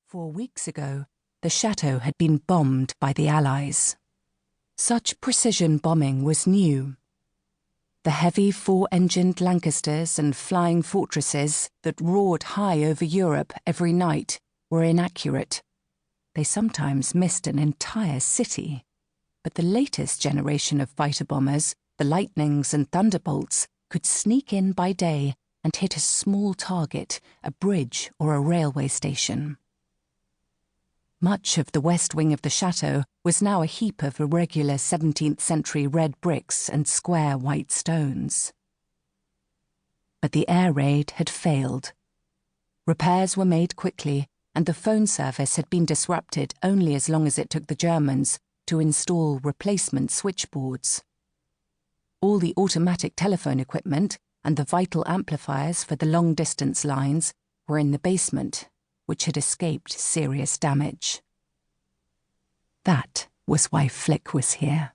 4 weeks ago, the chateau had been bombed by the Allies. Such precision bombing was new. The heavy 4-engined Lancasters and flying fortresses that roared high over Europe every night were inaccurate. They sometimes missed an entire city. But the latest generation of fighter bombers, the Lightnings and Thunderbolts, could sneak in by day and hit a small target, a bridge or a railway station. Much of the west wing of the chateau was now a heap of irregular 17th-century red bricks and square white stones. But the air raid had failed. Repairs were made quickly, and the phone service had been disrupted only as long as it took the Germans to install replacement switchboards. All the automatic telephone equipment and the vital amplifiers for the long-distance lines were in the basement, which had escaped serious damage. That was why Flick was here.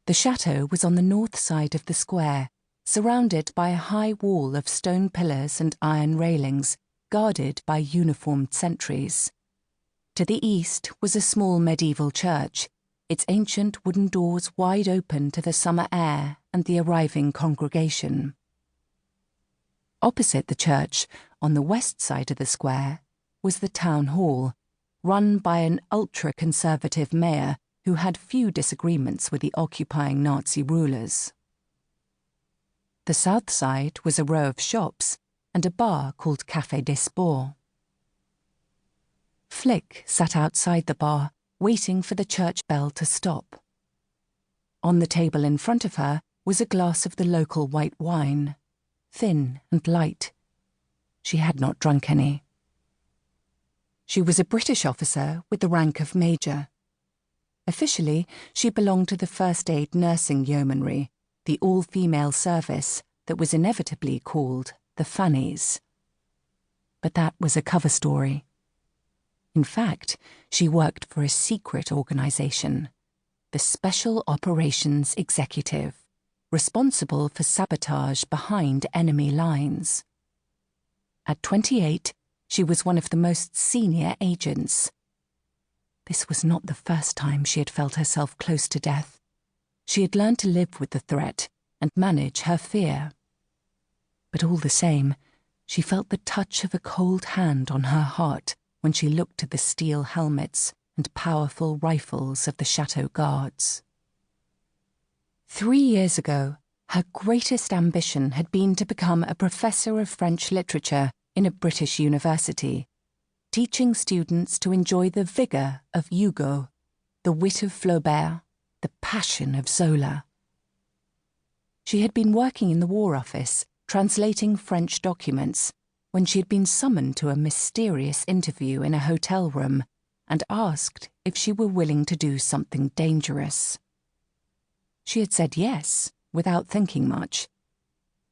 The chateau was on the north side of the square, surrounded by a high wall of stone pillars and iron railings, guarded by uniformed sentries. To the east was a small medieval church, its ancient wooden doors wide open to the summer air and the arriving congregation. Opposite the church, on the west side of the square, was the town hall, run by an ultra-conservative mayor who had few disagreements with the occupying Nazi rulers. The south side was a row of shops and a bar called Café des Sports. Flick sat outside the bar, waiting for the church bell to stop. On the table in front of her was a glass of the local white wine, thin and light. She had not drunk any. She was a British officer with the rank of Major. Officially, she belonged to the First Aid Nursing Yeomanry, the all-female service that was inevitably called the Fannies. But that was a cover story. In fact, she worked for a secret organisation, the Special Operations Executive, responsible for sabotage behind enemy lines. At 28, she was one of the most senior agents. This was not the first time she had felt herself close to death. She had learned to live with the threat and manage her fear. But all the same, she felt the touch of a cold hand on her heart when she looked at the steel helmets and powerful rifles of the chateau guards. 3 years ago, her greatest ambition had been to become a professor of French literature in a British university, teaching students to enjoy the vigour of Hugo, the wit of Flaubert, the passion of Zola. She had been working in the War Office, translating French documents, when she had been summoned to a mysterious interview in a hotel room and asked if she were willing to do something dangerous. She had said yes, without thinking much.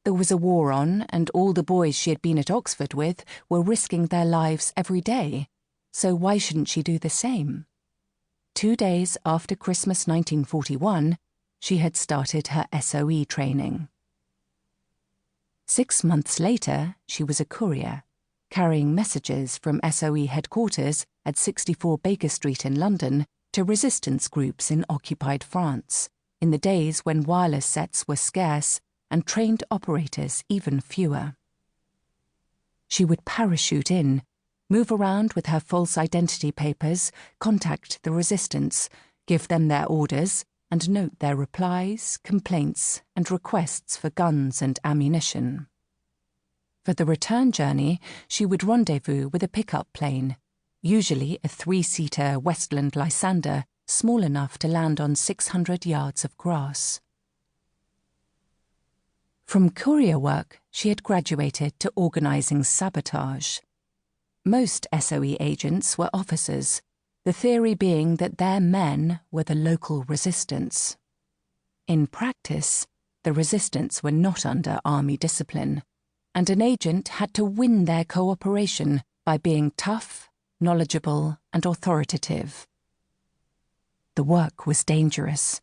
There was a war on, and all the boys she had been at Oxford with were risking their lives every day, so why shouldn't she do the same? 2 days after Christmas 1941, she had started her SOE training. 6 months later, she was a courier, carrying messages from SOE headquarters at 64 Baker Street in London to resistance groups in occupied France, in the days when wireless sets were scarce and trained operators even fewer. She would parachute in, move around with her false identity papers, contact the resistance, give them their orders, and note their replies, complaints, and requests for guns and ammunition. For the return journey, she would rendezvous with a pickup plane, usually a 3-seater Westland Lysander, small enough to land on 600 yards of grass. From courier work, she had graduated to organising sabotage. Most SOE agents were officers, the theory being that their men were the local resistance. In practice, the resistance were not under army discipline, and an agent had to win their cooperation by being tough, knowledgeable, and authoritative. The work was dangerous.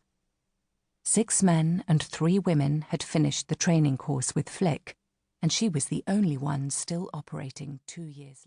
6 men and 3 women had finished the training course with Flick, and she was the only one still operating 2 years later.